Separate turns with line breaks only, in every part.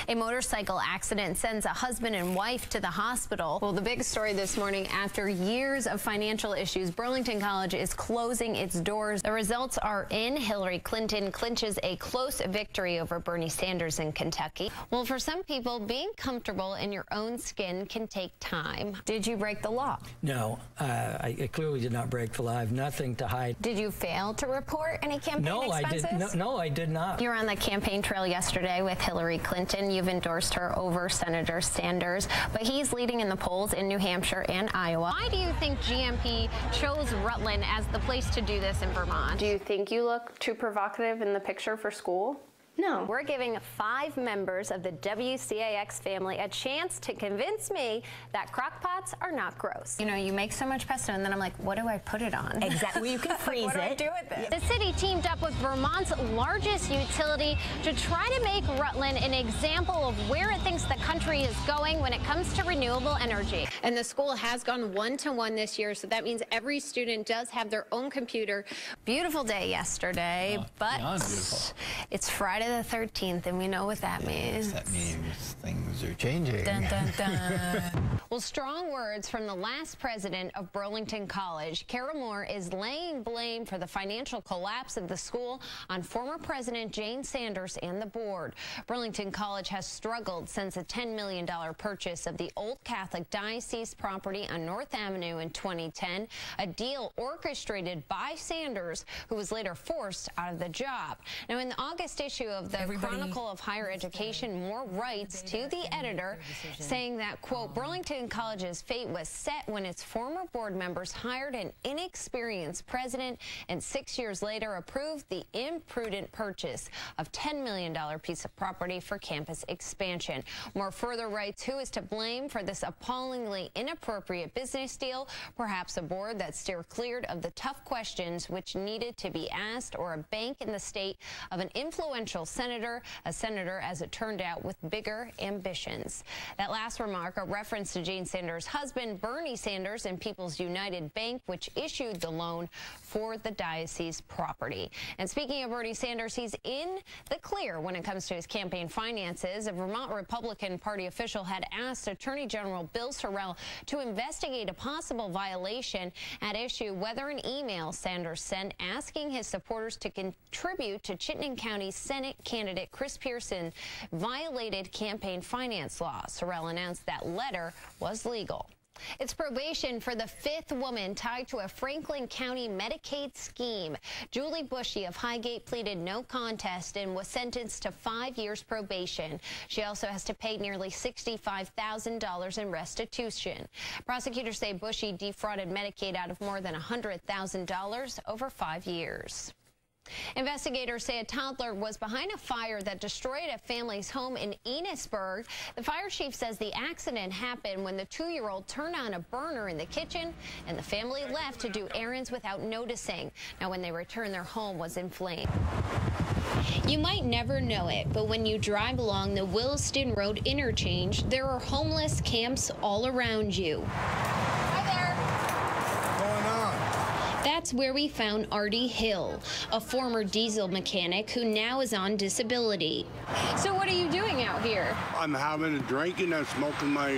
A motorcycle accident sends a husband and wife to the hospital. Well, the big story this morning, after years of financial issues, Burlington College is closing its doors. The results are in. Hillary Clinton clinches a close victory over Bernie Sanders in Kentucky. Well, for some people, being comfortable in your own skin can take time. Did you break the law?
No, I clearly did not break the law. I have nothing to hide.
Did you fail to report any campaign expenses?
No, I did not.
You were on the campaign trail yesterday with Hillary Clinton. You've endorsed her over Senator Sanders, but he's leading in the polls in New Hampshire and Iowa. Why do you think GMP chose Rutland as the place to do this in Vermont? Do you think you look too provocative in the picture for school? No. We're giving 5 members of the WCAX family a chance to convince me that crock pots are not gross. You know, you make so much pesto, and then I'm like, what do I put it on?
Exactly. Well, you can freeze
what
it.
What do I do with it? The city teamed up with Vermont's largest utility to try to make Rutland an example of where it thinks the country is going when it comes to renewable energy. And the school has gone 1-to-1 this year, so that means every student does have their own computer. Beautiful day yesterday, but it's Friday the 13th, and we know what that means.
That means things are changing.
Dun, dun, dun. Well, strong words from the last president of Burlington College. Carol Moore is laying blame for the financial collapse of the school on former President Jane Sanders and the board. Burlington College has struggled since a $10 million purchase of the Old Catholic Diocese property on North Avenue in 2010, a deal orchestrated by Sanders, who was later forced out of the job. Now, in the August issue of the Chronicle of Higher Education, Moore writes to the editor saying that, quote, Burlington College's fate was set when its former board members hired an inexperienced president and 6 years later approved the imprudent purchase of $10 million piece of property for campus expansion. Moore further writes, who is to blame for this appallingly inappropriate business deal? Perhaps a board that steered clear of the tough questions which needed to be asked, or a bank in the state of an influential senator, a senator, as it turned out, with bigger ambitions. That last remark, a reference to Jane Sanders' husband, Bernie Sanders, and People's United Bank, which issued the loan for the diocese property. And speaking of Bernie Sanders, he's in the clear when it comes to his campaign finances. A Vermont Republican Party official had asked Attorney General Bill Sorrell to investigate a possible violation at issue, whether an email Sanders sent asking his supporters to contribute to Chittenden County's Senate candidate Chris Pearson violated campaign finance law. Sorrell announced that letter was legal. It's probation for the 5th woman tied to a Franklin County Medicaid scheme. Julie Bushy of Highgate pleaded no contest and was sentenced to 5 years probation. She also has to pay nearly $65,000 in restitution. Prosecutors say Bushy defrauded Medicaid out of more than $100,000 over 5 years. Investigators say a toddler was behind a fire that destroyed a family's home in Enosburg. The fire chief says the accident happened when the 2-year-old turned on a burner in the kitchen and the family left to do errands without noticing. Now, when they returned, their home was in flames. You might never know it, but when you drive along the Williston Road interchange, there are homeless camps all around you. Hi there.
What's going on?
That's where we found Artie Hill, a former diesel mechanic who now is on disability. So what are you doing out here?
I'm having a drink and I'm smoking my,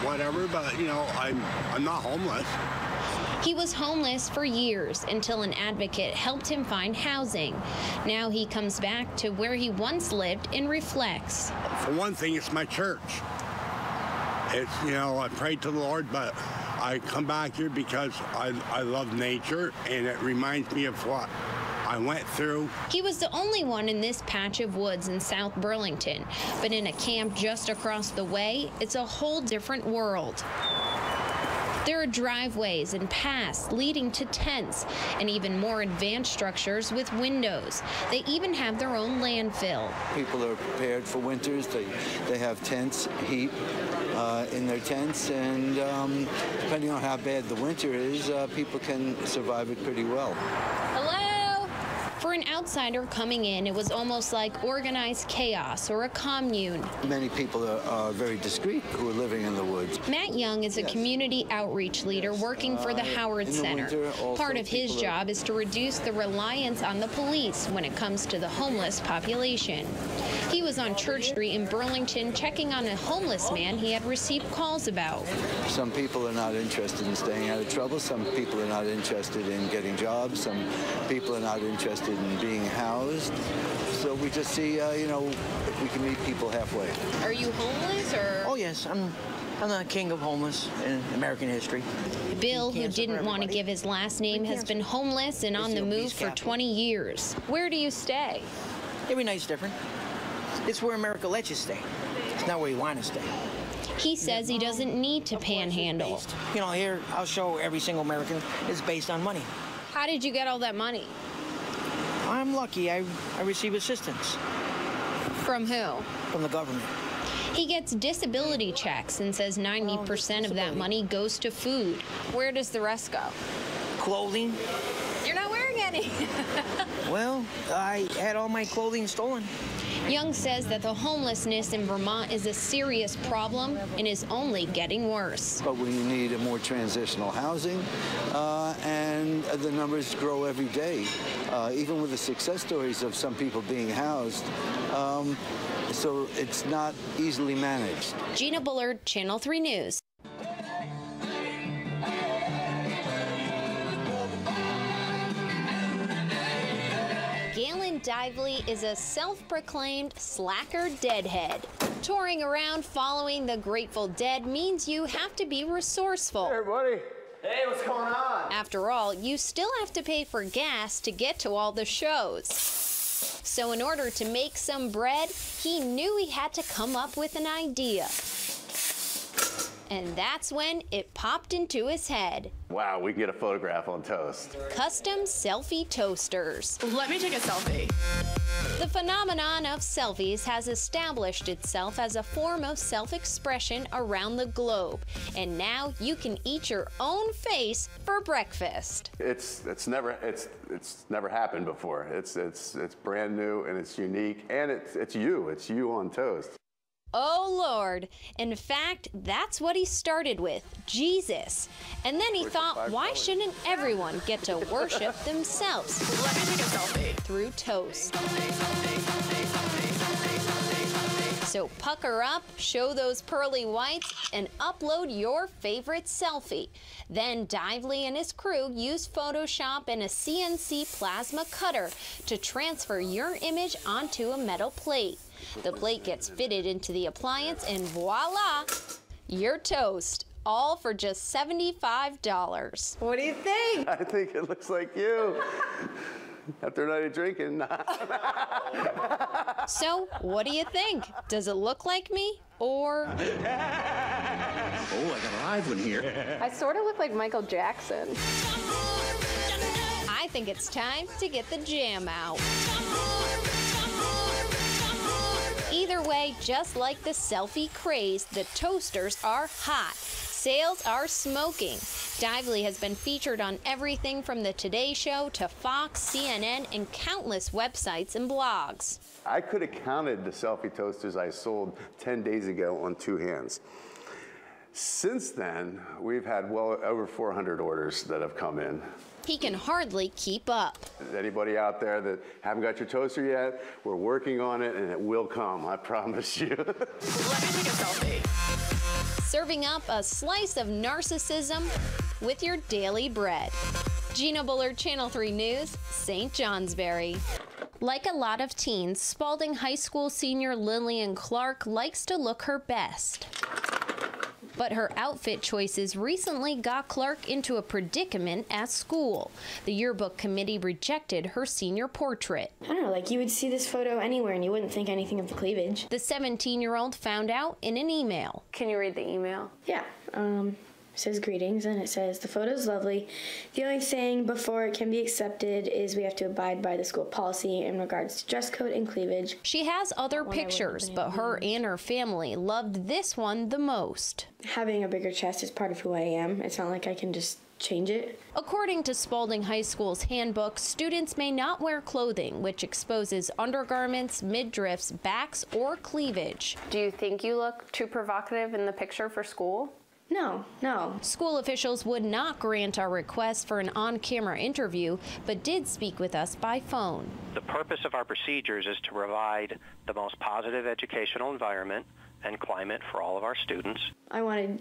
whatever, but, I'm not homeless.
He was homeless for years until an advocate helped him find housing. Now he comes back to where he once lived and reflects.
For one thing, it's my church. It's, I pray to the Lord, but I come back here because I love nature, and it reminds me of what I went through.
He was the only one in this patch of woods in South Burlington, but in a camp just across the way, it's a whole different world. There are driveways and paths leading to tents and even more advanced structures with windows. They even have their own landfill.
People are prepared for winters. They have tents, heat in their tents, and depending on how bad the winter is, people can survive it pretty well.
Hello? For an outsider coming in, it was almost like organized chaos or a commune.
Many people are very discreet who are living in the woods.
Matt Young is a community outreach leader working for the Howard Center. Part of his job is to reduce the reliance on the police when it comes to the homeless population. He was was on Church Street in Burlington checking on a homeless man he had received calls about.
Some people are not interested in staying out of trouble. Some people are not interested in getting jobs. Some people are not interested in being housed. So we just see, if we can meet people halfway.
Are you homeless or?
Oh, yes. I'm the king of homeless in American history.
Bill, who didn't want to give his last name, has been homeless and on the move for 20 years. Where do you stay?
Every night's different. It's where America lets you stay. It's not where you want to stay.
He says he doesn't need to panhandle.
Here, I'll show every single American it's based on money.
How did you get all that money?
I'm lucky. I receive assistance.
From who?
From the government.
He gets disability checks and says 90% of that money goes to food. Where does the rest go?
Clothing.
You're not wearing any.
Well, I had all my clothing stolen.
Young says that the homelessness in Vermont is a serious problem and is only getting worse.
But we need a more transitional housing, and the numbers grow every day. Even with the success stories of some people being housed, so it's not easily managed.
Gina Bullard, Channel 3 News. Dively is a self-proclaimed slacker deadhead. Touring around following the Grateful Dead means you have to be resourceful.
Hey, everybody. Hey, what's going on?
After all, you still have to pay for gas to get to all the shows. So in order to make some bread, he knew he had to come up with an idea. And that's when it popped into his head.
Wow, we can get a photograph on toast.
Custom selfie toasters.
Let me take a selfie.
The phenomenon of selfies has established itself as a form of self-expression around the globe. And now you can eat your own face for breakfast.
It's never happened before. It's brand new and it's unique, and it's you on toast.
Oh, Lord. In fact, that's what he started with, Jesus. And then he thought, why shouldn't everyone get to worship themselves?
Let me take a selfie.
Through toast. So pucker up, show those pearly whites, and upload your favorite selfie. Then Dively and his crew use Photoshop and a CNC plasma cutter to transfer your image onto a metal plate. The plate gets fitted into the appliance and voila, your toast. All for just $75. What do you think?
I think it looks like you. After a night of drinking.
So, what do you think? Does it look like me? Or...
Oh, I got a live one here.
I sort of look like Michael Jackson.
I think it's time to get the jam out. Either way, just like the selfie craze, the toasters are hot. Sales are smoking. Dively has been featured on everything from The Today Show to Fox, CNN, and countless websites and blogs.
I could have counted the selfie toasters I sold 10 days ago on two hands. Since then, we've had well over 400 orders that have come in.
He can hardly keep up.
Anybody out there that haven't got your toaster yet, we're working on it and it will come, I promise you.
Let me take a selfie.
Serving up a slice of narcissism with your daily bread. Gina Bullard, Channel 3 News, St. Johnsbury. Like a lot of teens, Spalding High School senior Lillian Clark likes to look her best. But her outfit choices recently got Clark into a predicament at school. The yearbook committee rejected her senior portrait.
I don't know, like you would see this photo anywhere and you wouldn't think anything of the cleavage.
The 17-year-old found out in an email.
Can you read the email?
Yeah. It says greetings, and it says the photo's lovely. The only thing before it can be accepted is we have to abide by the school policy in regards to dress code and cleavage.
She has other pictures, but her and her family loved this one the most.
Having a bigger chest is part of who I am. It's not like I can just change it.
According to Spalding High School's handbook, students may not wear clothing which exposes undergarments, midriffs, backs, or cleavage.
Do you think you look too provocative in the picture for school?
No.
School officials would not grant our request for an on-camera interview, but did speak with us by phone.
The purpose of our procedures is to provide the most positive educational environment and climate for all of our students.
I wanted,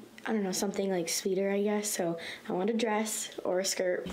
something like sweeter, I guess, so I wanted a dress or a skirt.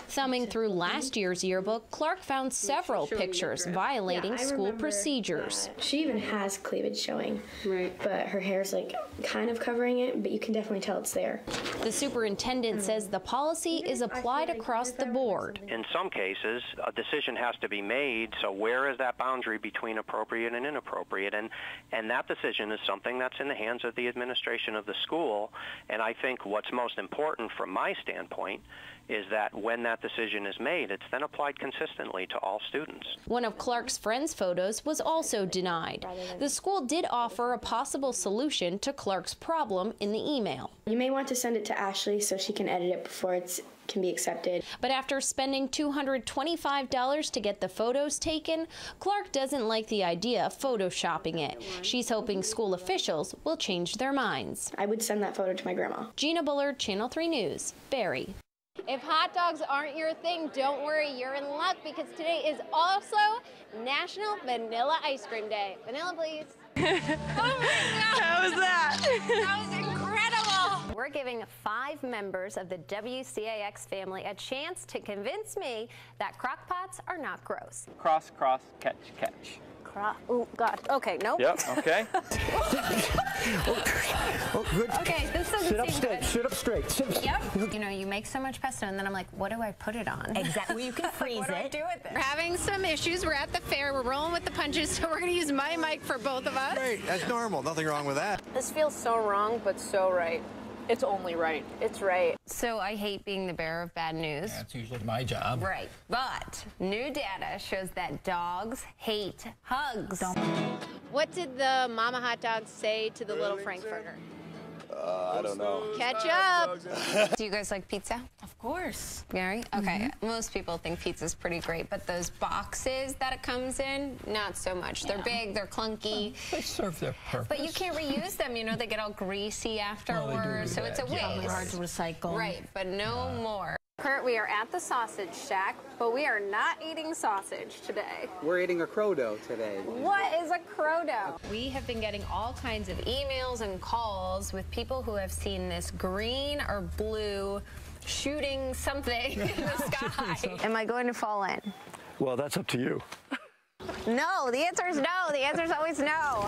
Thumbing through last year's yearbook, Clark found several pictures violating school procedures.
She even has cleavage showing, but her hair's like kind of covering it, but you can definitely tell it's there.
The superintendent says the policy is applied across the board.
In some cases, a decision has to be made, so where is that boundary between appropriate and inappropriate? And that decision is something that's in the hands of the administration of the school, and I think what's most important from my standpoint is that when that decision is made, it's then applied consistently to all students.
One of Clark's friend's photos was also denied. The school did offer a possible solution to Clark's problem in the email.
You may want to send it to Ashley so she can edit it before it can be accepted.
But after spending $225 to get the photos taken, Clark doesn't like the idea of photoshopping it. She's hoping school officials will change their minds.
I would send that photo to my grandma.
Gina Bullard, Channel 3 News, Barrie. If hot dogs aren't your thing, don't worry, you're in luck because today is also National Vanilla Ice Cream Day. Vanilla, please. Oh my God.
How was that?
That was incredible. We're giving 5 members of the WCAX family a chance to convince me that crock pots are not gross.
Cross, cross, catch, catch.
Oh, God. Okay, nope.
Yep, okay.
Good.
Okay, this doesn't seem good.
Sit up straight.
Yep. You know, you make so much pesto, and then I'm like, what do I put it on?
Exactly. You can freeze
what do I
it.
do with it? We're having some issues. We're at the fair. We're rolling with the punches, so we're going to use my mic for both of us.
Great. That's normal. Nothing wrong with that.
This feels so wrong, but so right. It's only right. It's right.
So I hate being the bearer of bad news.
That's usually my job.
Right. But new data shows that dogs hate hugs. What did the mama hot dog say to the little Frankfurter?
I don't know.
Catch up. Do you guys like pizza?
Of course.
Gary? Okay. Most people think pizza's pretty great, but those boxes that it comes in, not so much. They're big, they're clunky.
They serve their purpose.
But you can't reuse them. You know, they get all greasy afterwards, so it's a waste.
Hard to recycle.
Right, but no more.
Kurt, we are at the sausage shack, but we are not eating sausage today.
We're eating a crow dough today.
What is a crow dough? We have been getting all kinds of emails and calls with people who have seen this green or blue shooting something in the sky. Am I going to fall in?
Well, that's up to you.
No, the answer is no. The answer is always no.